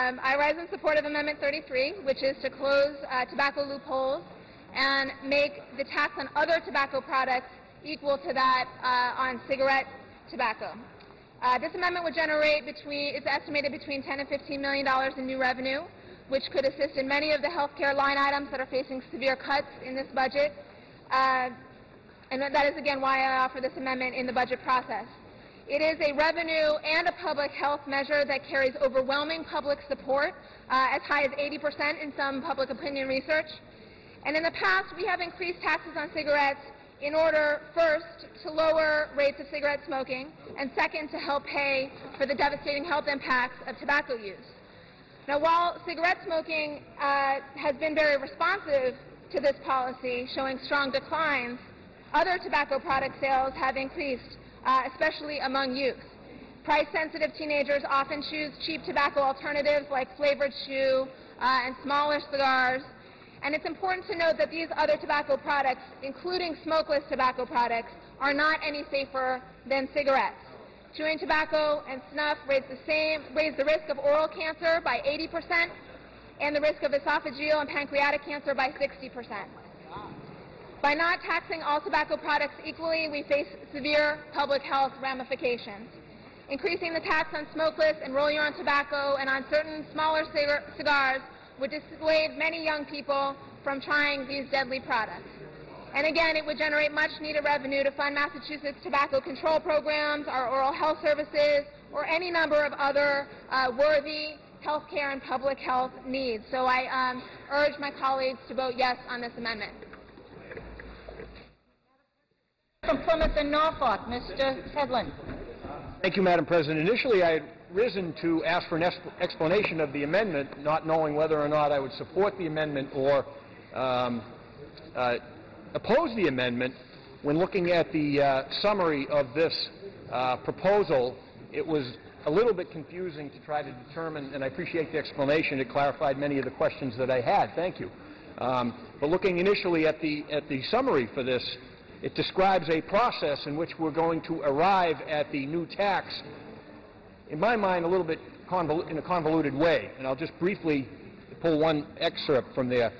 I rise in support of Amendment 33, which is to close tobacco loopholes and make the tax on other tobacco products equal to that on cigarette tobacco. This amendment would generate it's estimated between $10 and $15 million in new revenue, which could assist in many of the health care line items that are facing severe cuts in this budget. And that is, again, why I offer this amendment in the budget process. It is a revenue and a public health measure that carries overwhelming public support, as high as 80% in some public opinion research. And in the past, we have increased taxes on cigarettes in order, first, to lower rates of cigarette smoking, and second, to help pay for the devastating health impacts of tobacco use. Now, while cigarette smoking has been very responsive to this policy, showing strong declines, other tobacco product sales have increased, especially among youth. Price-sensitive teenagers often choose cheap tobacco alternatives like flavored chew and smaller cigars. And it's important to note that these other tobacco products, including smokeless tobacco products, are not any safer than cigarettes. Chewing tobacco and snuff raise the risk of oral cancer by 80% and the risk of esophageal and pancreatic cancer by 60%. By not taxing all tobacco products equally, we face severe public health ramifications. Increasing the tax on smokeless and roll-your-own tobacco and on certain smaller cigars would dissuade many young people from trying these deadly products. And again, it would generate much-needed revenue to fund Massachusetts tobacco control programs, our oral health services, or any number of other worthy health care and public health needs. So I urge my colleagues to vote yes on this amendment. From Plymouth and Norfolk, Mr. Hedlund. Thank you, Madam President. Initially, I had risen to ask for an explanation of the amendment, not knowing whether or not I would support the amendment or oppose the amendment. When looking at the summary of this proposal, it was a little bit confusing to try to determine, and I appreciate the explanation. It clarified many of the questions that I had. Thank you. But looking initially at the summary for this, it describes a process in which we're going to arrive at the new tax, in my mind, a little bit in a convoluted way. And I'll just briefly pull one excerpt from there.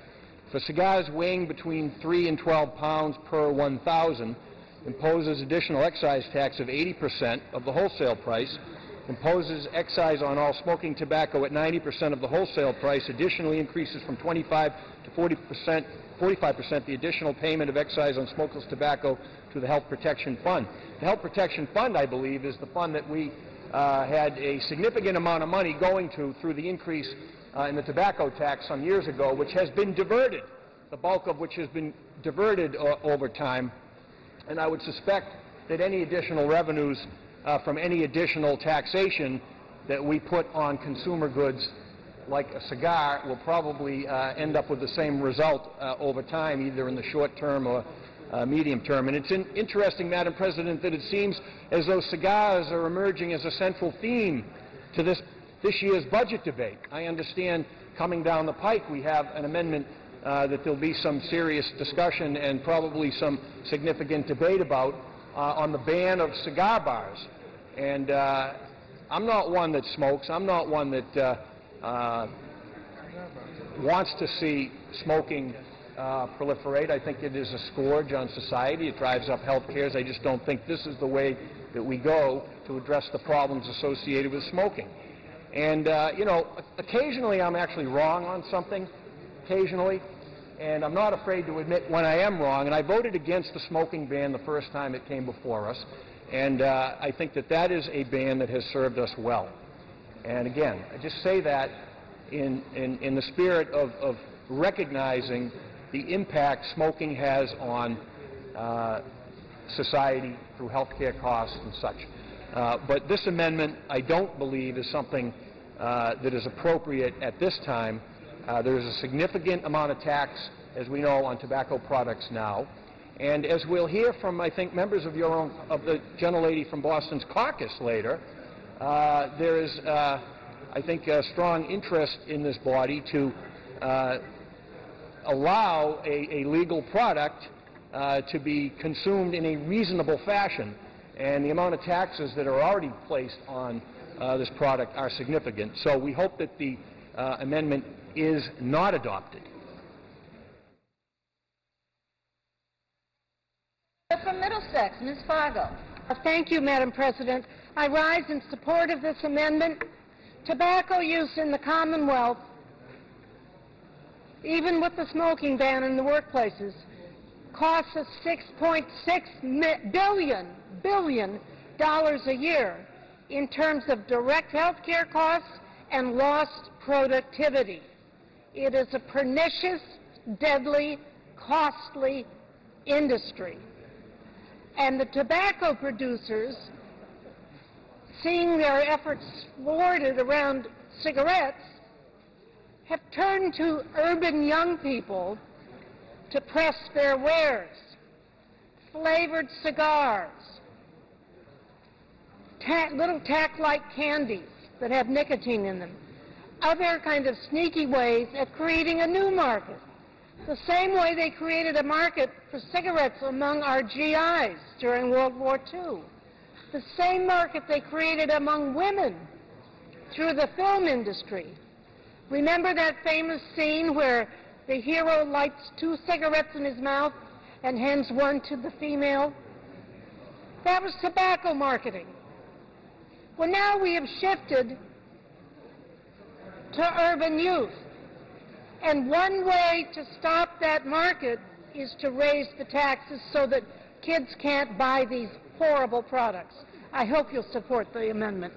For cigars weighing between 3 and 12 pounds per 1,000, imposes additional excise tax of 80% of the wholesale price, imposes excise on all smoking tobacco at 90% of the wholesale price, additionally increases from 25 to 45% the additional payment of excise on smokeless tobacco to the Health Protection Fund. The Health Protection Fund, I believe, is the fund that we had a significant amount of money going to through the increase in the tobacco tax some years ago, which has been diverted, the bulk of which has been diverted over time. And I would suspect that any additional revenues from any additional taxation that we put on consumer goods like a cigar will probably end up with the same result over time, either in the short term or medium term. And it's interesting, Madam President, that it seems as though cigars are emerging as a central theme to this year's budget debate. I understand coming down the pike we have an amendment that there'll be some serious discussion and probably some significant debate about on the ban of cigar bars. And I'm not one that smokes. I'm not one that wants to see smoking proliferate. I think it is a scourge on society. It drives up health cares. I just don't think this is the way that we go to address the problems associated with smoking. And, you know, occasionally I'm actually wrong on something, occasionally, and I'm not afraid to admit when I am wrong. And I voted against the smoking ban the first time it came before us, and I think that that is a ban that has served us well. And again, I just say that in the spirit of recognizing the impact smoking has on society through health care costs and such. But this amendment, I don't believe, is something that is appropriate at this time. There is a significant amount of tax, as we know, on tobacco products now. And as we'll hear from, I think, members of the gentlelady from Boston's caucus later, there is, I think, a strong interest in this body to allow a legal product to be consumed in a reasonable fashion. And the amount of taxes that are already placed on this product are significant. So we hope that the amendment is not adopted. From Middlesex, Ms. Fargo. Thank you, Madam President. I rise in support of this amendment. Tobacco use in the Commonwealth, even with the smoking ban in the workplaces, costs us $6.6 billion a year in terms of direct health care costs and lost productivity. It is a pernicious, deadly, costly industry. And the tobacco producers, seeing their efforts thwarted around cigarettes, have turned to urban young people to press their wares. Flavored cigars, little tack-like candies that have nicotine in them, other kind of sneaky ways of creating a new market. The same way they created a market for cigarettes among our GIs during World War II. The same market they created among women through the film industry. Remember that famous scene where the hero lights 2 cigarettes in his mouth and hands one to the female? That was tobacco marketing. Well, now we have shifted to urban youth. And one way to stop that market is to raise the taxes so that kids can't buy these horrible products. I hope you'll support the amendment.